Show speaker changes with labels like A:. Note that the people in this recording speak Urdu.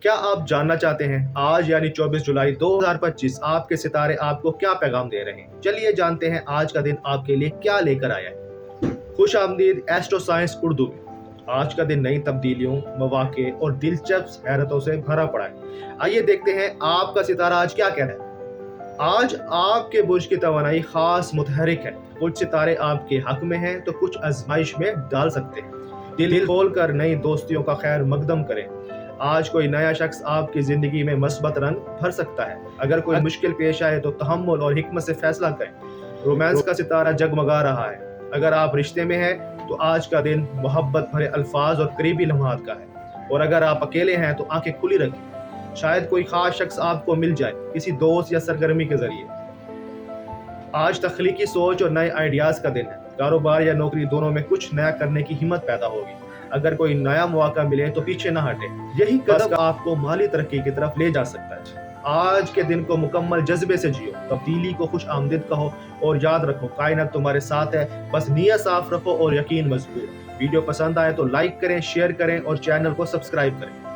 A: کیا آپ جاننا چاہتے ہیں آج یعنی 24 جولائی 2025 آپ کے ستارے آپ کو کیا پیغام دے رہے ہیں؟ چلیے جانتے ہیں آج کا دن آپ کے لیے کیا لے کر آیا ہے۔ خوش آمدید ایسٹرو سائنس اردو میں۔ آج کا دن نئی تبدیلیوں، مواقع اور دلچسپ حیرتوں سے بھرا پڑا ہے۔ آئیے دیکھتے ہیں آپ کا ستارہ آج کیا کہہ رہا ہے۔ آج آپ کے برج کی توانائی خاص متحرک ہے۔ کچھ ستارے آپ کے حق میں ہیں تو کچھ آزمائش میں ڈال سکتے ہیں۔ دل کھول کر نئی دوستیوں کا خیر مقدم کریں۔ آج کوئی نیا شخص آپ کی زندگی میں مثبت رنگ بھر سکتا ہے۔ اگر کوئی مشکل پیش آئے تو تحمل اور حکمت سے فیصلہ کریں۔ رومانس کا ستارہ جگمگا رہا ہے۔ اگر آپ رشتے میں ہیں تو آج کا دن محبت بھرے الفاظ اور قریبی لمحات کا ہے، اور اگر آپ اکیلے ہیں تو آنکھیں کھلی رکھیں، شاید کوئی خاص شخص آپ کو مل جائے کسی دوست یا سرگرمی کے ذریعے۔ آج تخلیقی سوچ اور نئے آئیڈیاز کا دن ہے۔ کاروبار یا نوکری دونوں میں کچھ نیا کرنے کی ہمت پیدا ہوگی۔ اگر کوئی نیا موقع ملے تو پیچھے نہ ہٹے، یہی قدم آپ کو مالی ترقی کی طرف لے جا سکتا ہے۔ آج کے دن کو مکمل جذبے سے جیو، تبدیلی کو خوش آمدید کہو، اور یاد رکھو کائنات تمہارے ساتھ ہے، بس نیت صاف رکھو اور یقین مضبوط۔ ویڈیو پسند آئے تو لائک کریں، شیئر کریں اور چینل کو سبسکرائب کریں۔